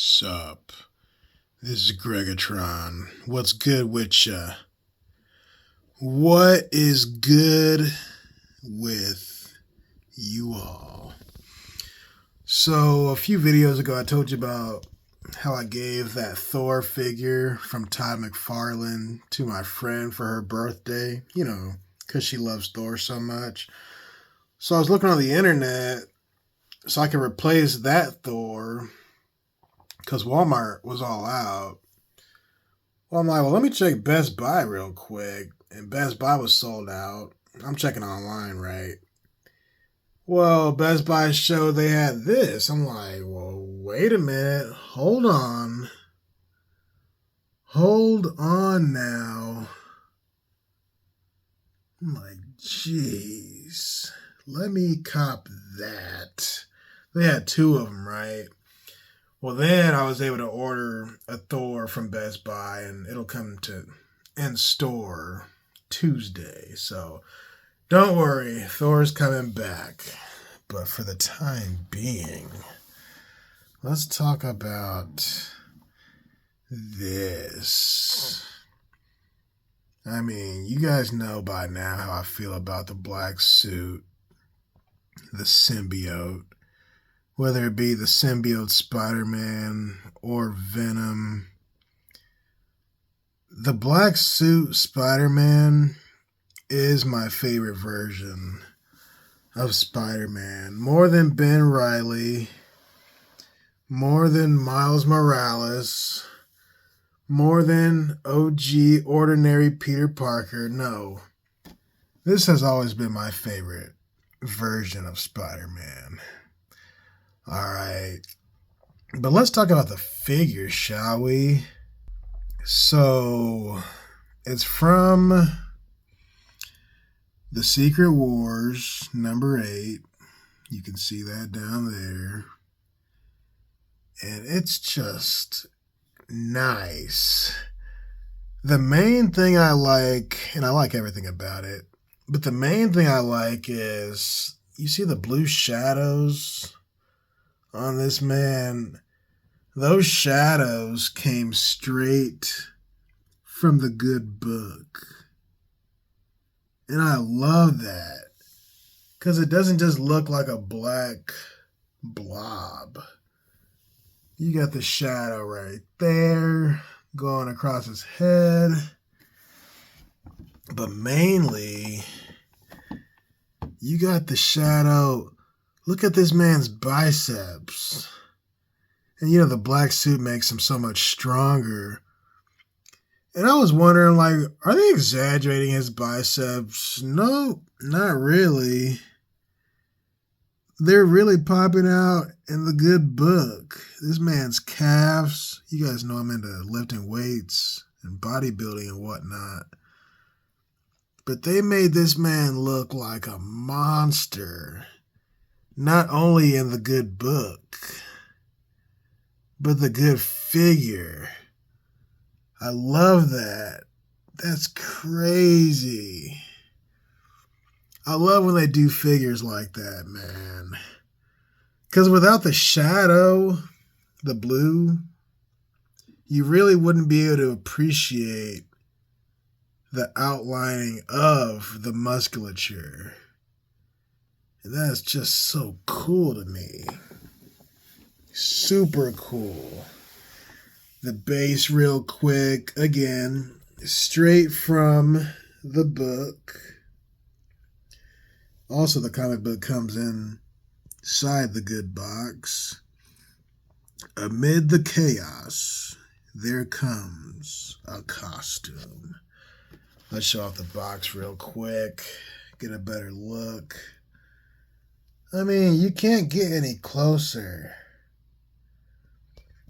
Sup? This is Greggatron. What's good with ya? What is good with you all? So, a few videos ago, I told you about how I gave that Thor figure from McFarlane to my friend for her birthday, because she loves Thor so much. So, I was looking on the internet so I could replace that Thor because Walmart was all out. Well, I'm like, let me check Best Buy real quick. And Best Buy was sold out. I'm checking online, right? Well, Best Buy showed they had this. I'm like, well, wait a minute. Hold on. Hold on now. I'm like, jeez. Let me cop that. They had two of them, right? Well, then I was able to order a Thor from Best Buy, and it'll come to in store Tuesday. So don't worry, Thor's coming back. But for the time being, let's talk about this. I mean, you guys know by now how I feel about the black suit, the symbiote. Whether it be the symbiote Spiderman or Venom. The black suit Spider-Man is my favorite version of Spider-Man. More than Ben Reilly, more than Miles Morales, more than OG ordinary Peter Parker. No, this has always been my favorite version of Spider-Man. All right, but let's talk about the figure, shall we? So, it's from The Secret Wars, number 8. You can see that down there. And it's just nice. The main thing I like, and I like everything about it, but the main thing I like is, you see the blue shadows on this man? Those shadows came straight from the good book. And I love that. Because it doesn't just look like a black blob. You got the shadow right there going across his head. But mainly, you got the shadow. Look at this man's biceps. And the black suit makes him so much stronger. And I was wondering, are they exaggerating his biceps? No, not really. They're really popping out in the good book. This man's calves, you guys know I'm into lifting weights and bodybuilding and whatnot. But they made this man look like a monster. Not only in the good book, but the good figure. I love that. That's crazy. I love when they do figures like that, man. Because without the shadow, the blue, you really wouldn't be able to appreciate the outlining of the musculature. And that's just so cool to me. Super cool. The base real quick. Again, straight from the book. Also, the comic book comes inside the good box. Amid the chaos, there comes a costume. Let's show off the box real quick. Get a better look. I mean, you can't get any closer.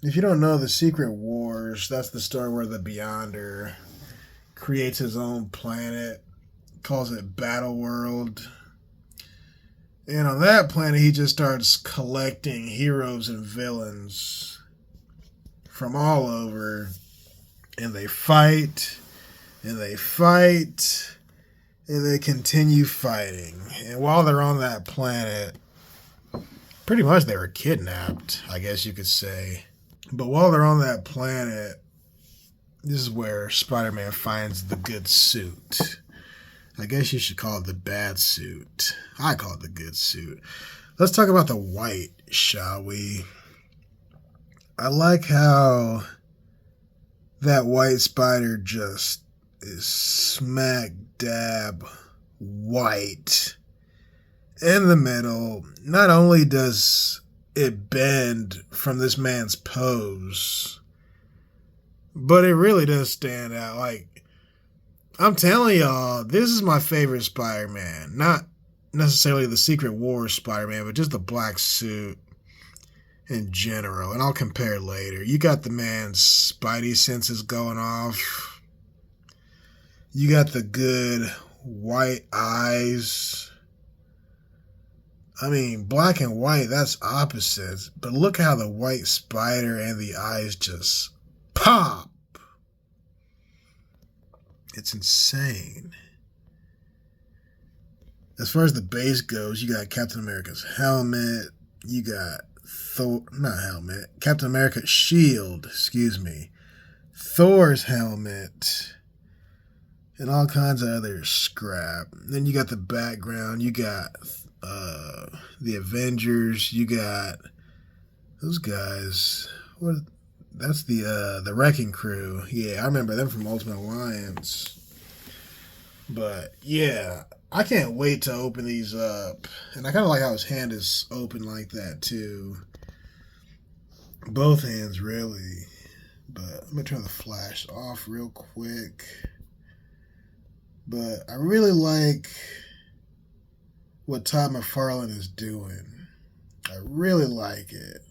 If you don't know The Secret Wars, that's the story where the Beyonder creates his own planet, calls it Battle World. And on that planet, he just starts collecting heroes and villains from all over. And they fight, and they fight, and they continue fighting. And while they're on that planet, pretty much they were kidnapped, I guess you could say. But while they're on that planet, this is where Spider-Man finds the good suit. I guess you should call it the bad suit. I call it the good suit. Let's talk about the white, shall we? I like how that white spider just is smack dab white in the middle. Not only does it bend from this man's pose, but it really does stand out. Like, I'm telling y'all, this is my favorite Spider-Man. Not necessarily the Secret Wars Spider-Man, but just the black suit in general. And I'll compare later. You got the man's spidey senses going off. You got the good white eyes. I mean, black and white, that's opposites. But look how the white spider and the eyes just pop. It's insane. As far as the base goes, you got Captain America's helmet. You got Captain America's shield, Thor's helmet, and all kinds of other scrap. Then you got the background. You got the Avengers. You got those guys. That's the Wrecking Crew. Yeah, I remember them from Ultimate Alliance. But yeah, I can't wait to open these up. And I kind of like how his hand is open like that too. Both hands, really. But I'm going to turn the flash off real quick. But I really like what Todd McFarlane is doing. I really like it.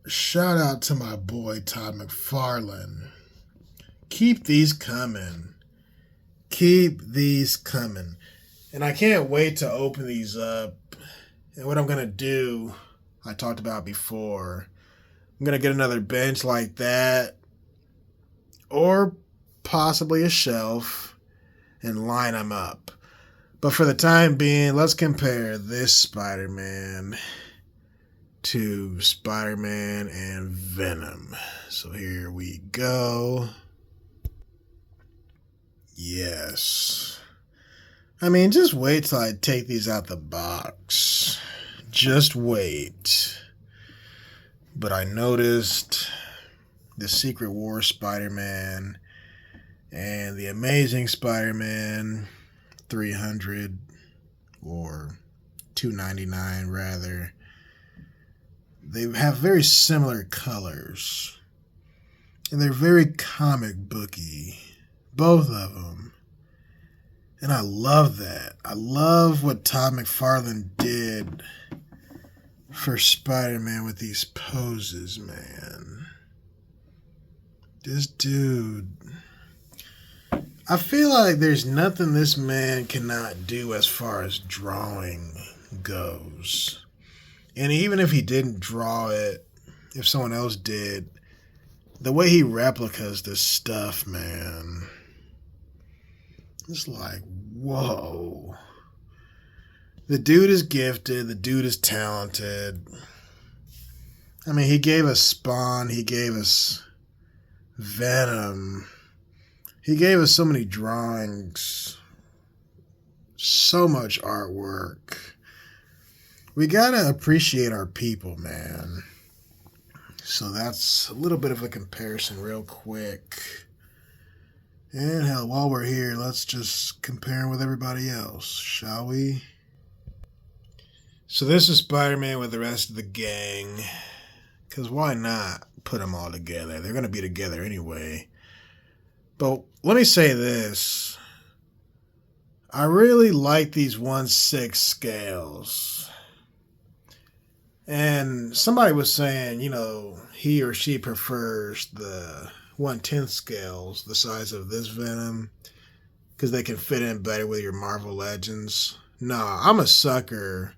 Shout out to my boy Todd McFarlane. Keep these coming. Keep these coming. And I can't wait to open these up. And what I'm going to do, I talked about before, I'm going to get another bench like that. Or possibly a shelf and line them up. But for the time being, let's compare this Spider-Man to Spider-Man and Venom. So here we go. Yes. I mean, just wait till I take these out the box. Just wait. But I noticed the Secret Wars Spider-Man and the Amazing Spider-Man 300 or 299 rather. They have very similar colors. And they're very comic booky. Both of them. And I love that. I love what Todd McFarlane did for Spider-Man with these poses, man. This dude, I feel like there's nothing this man cannot do as far as drawing goes. And even if he didn't draw it, if someone else did, the way he replicas this stuff, man, it's like, whoa. The dude is gifted. The dude is talented. I mean, he gave us Spawn. He gave us Venom. He gave us so many drawings. So much artwork. We gotta appreciate our people, man. So that's a little bit of a comparison real quick. And hell, while we're here, let's just compare him with everybody else, shall we? So this is Spider-Man with the rest of the gang. Because why not put them all together? They're going to be together anyway. But let me say this. I really like these 1/6 scales. And somebody was saying, you know, he or she prefers the 1/10 scales, the size of this Venom, because they can fit in better with your Marvel Legends. Nah, I'm a sucker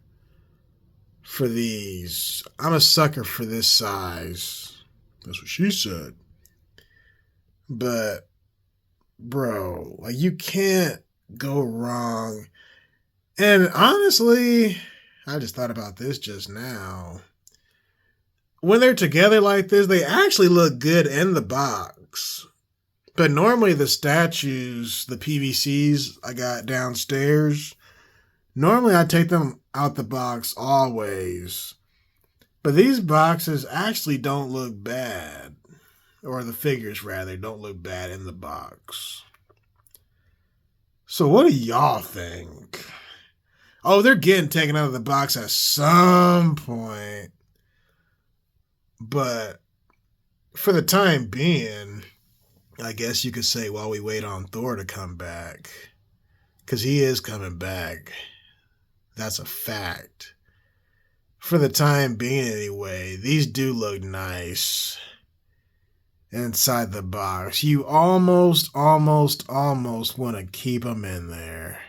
for these. I'm a sucker for this size. That's what she said. But, bro, like, you can't go wrong. And honestly, I just thought about this just now. when they're together like this, they actually look good in the box. But normally the statues, the PVCs I got downstairs, normally I take them out the box always. But these boxes actually don't look bad. Or the figures, rather, don't look bad in the box. So what do y'all think? Oh, they're getting taken out of the box at some point. But for the time being, I guess you could say while we wait on Thor to come back. Because he is coming back. That's a fact. For the time being, anyway, these do look nice inside the box. You almost want to keep them in there.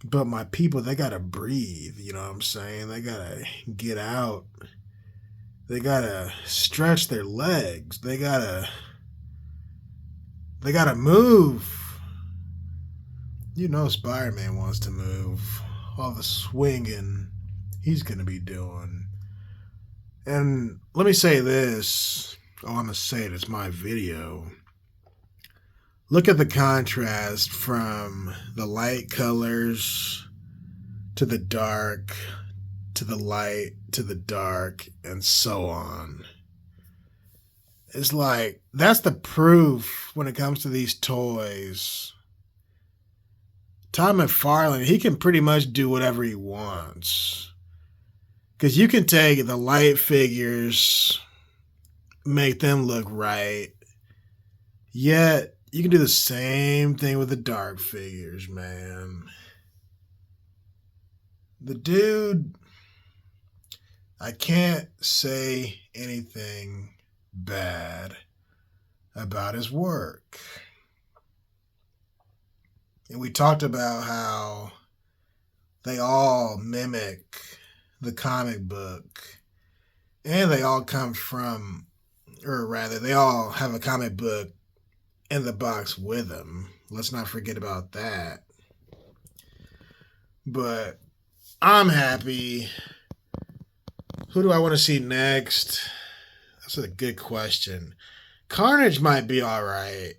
But my people, they got to breathe. You know what I'm saying? They got to get out. They got to stretch their legs. They got to move. You know Spiderman wants to move. All the swinging he's going to be doing. And let me say this. Oh, I'm going to say it. It's my video. Look at the contrast from the light colors to the dark, to the light, to the dark, and so on. It's like, that's the proof when it comes to these toys. McFarlane, he can pretty much do whatever he wants. Because you can take the light figures, make them look right, yet you can do the same thing with the dark figures, man. The dude, I can't say anything bad about his work. And we talked about how they all mimic the comic book. And they all come from, or rather, they all have a comic book in the box with them. Let's not forget about that. But I'm happy. Who do I want to see next? That's a good question. Carnage might be all right,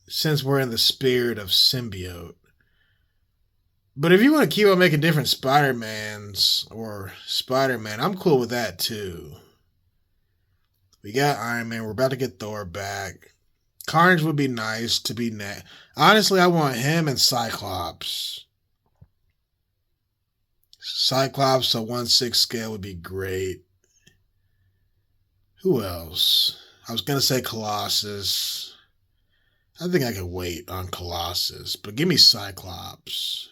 since we're in the spirit of symbiote. But if you want to keep on making different Spider-Mans or Spider-Man, I'm cool with that too. We got Iron Man. We're about to get Thor back. Carnage would be nice to be next. Honestly, I want him and Cyclops. Cyclops, a 1/6 scale would be great. Who else? I was going to say Colossus. I think I could wait on Colossus, but give me Cyclops.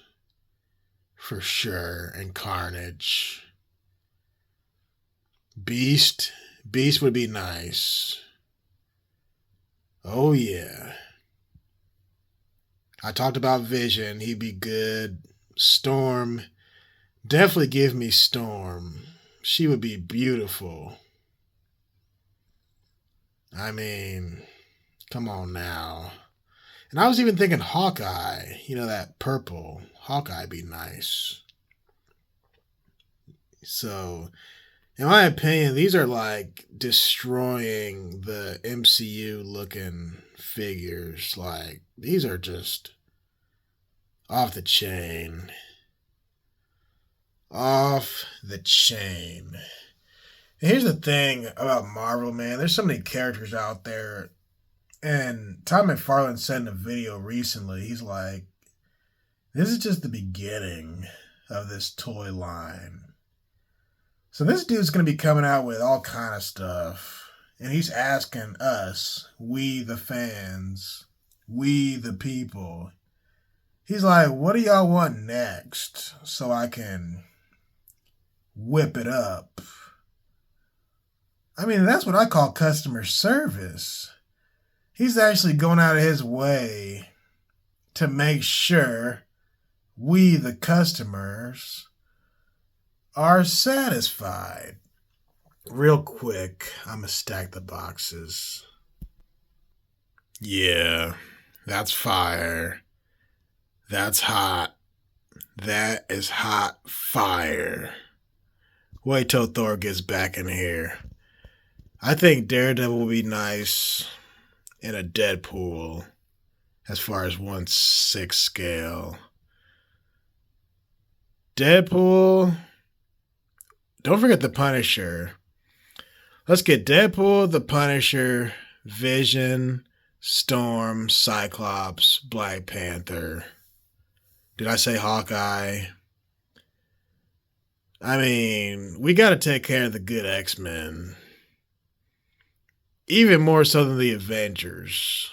For sure. And Carnage. Beast. Beast would be nice. Oh, yeah. I talked about Vision. He'd be good. Storm. Definitely give me Storm. She would be beautiful. I mean, come on now. And I was even thinking Hawkeye. You know, that purple. Hawkeye be nice. So, in my opinion, these are like destroying the MCU looking figures. Like, these are just off the chain. Off the chain. And here's the thing about Marvel, man. There's so many characters out there. And McFarlane said in a video recently, he's like, this is just the beginning of this toy line. So this dude's going to be coming out with all kind of stuff. And he's asking us, we the fans, we the people. He's like, what do y'all want next? So I can whip it up. I mean, that's what I call customer service. He's actually going out of his way to make sure we, the customers, are satisfied. Real quick, I'm going to stack the boxes. Yeah, that's fire. That's hot. That is hot fire. Wait till Thor gets back in here. I think Daredevil will be nice in a Deadpool as far as 1/6 scale. Deadpool. Don't forget the Punisher. Let's get Deadpool, the Punisher, Vision, Storm, Cyclops, Black Panther. Did I say Hawkeye? I mean, we got to take care of the good X-Men. Even more so than the Avengers.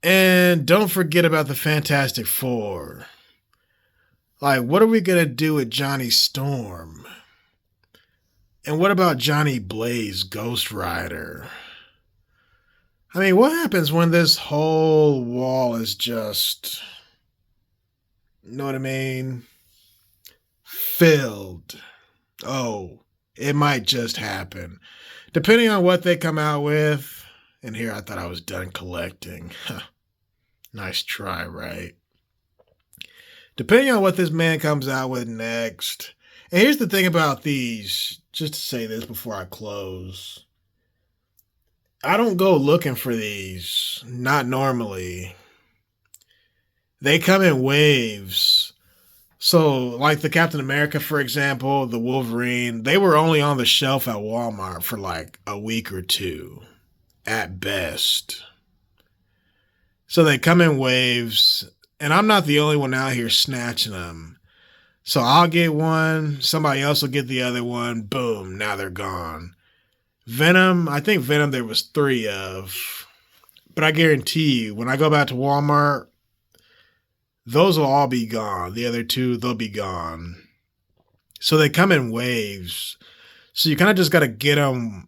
And don't forget about the Fantastic Four. Like, what are we going to do with Johnny Storm? And what about Johnny Blaze, Ghost Rider? I mean, what happens when this whole wall is just, you know what I mean? Filled. Oh, it might just happen. Depending on what they come out with. And here I thought I was done collecting. Nice try, right? Depending on what this man comes out with next. And here's the thing about these, just to say this before I close. I don't go looking for these. Not normally. They come in waves. So, like the Captain America, for example, the Wolverine, they were only on the shelf at Walmart for like a week or two, at best. So they come in waves, and I'm not the only one out here snatching them. So I'll get one, somebody else will get the other one, boom, now they're gone. Venom, I think Venom there was 3 of, but I guarantee you, when I go back to Walmart, those will all be gone. The other 2, they'll be gone. So they come in waves. So you kind of just got to get them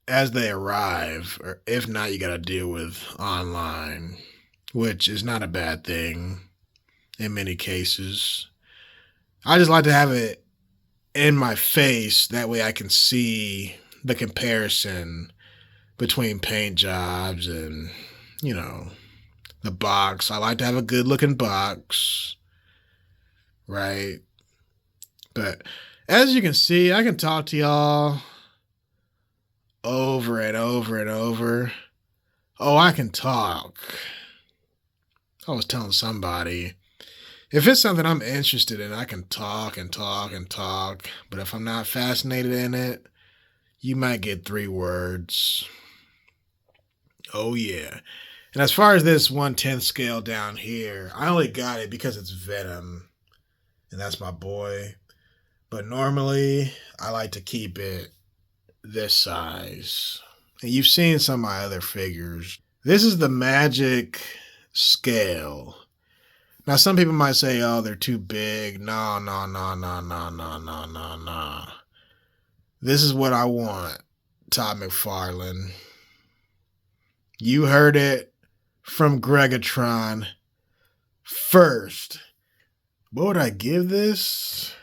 as they arrive. Or if not, you got to deal with online, which is not a bad thing in many cases. I just like to have it in my face. That way I can see the comparison between paint jobs and, you know, the box. I like to have a good looking box, right? But as you can see, I can talk to y'all over and over and over. Oh, I can talk. I was telling somebody, if it's something I'm interested in, I can talk and talk and talk. But if I'm not fascinated in it, you might get 3 words. Oh, yeah. And as far as this 1/10 scale down here, I only got it because it's Venom. And that's my boy. But normally, I like to keep it this size. And you've seen some of my other figures. This is the magic scale. Now, some people might say, oh, they're too big. No. This is what I want, Todd McFarlane. You heard it from Greggatron first. What would I give this?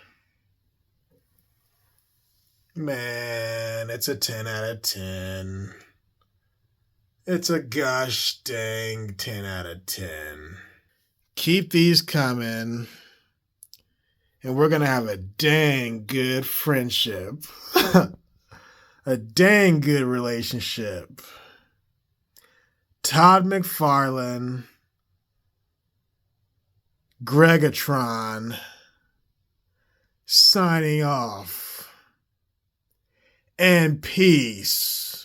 Man, it's a 10 out of 10. It's a gosh dang 10 out of 10. Keep these coming, and we're going to have a dang good friendship. A dang good relationship. Todd McFarlane, Greggatron, signing off. And peace.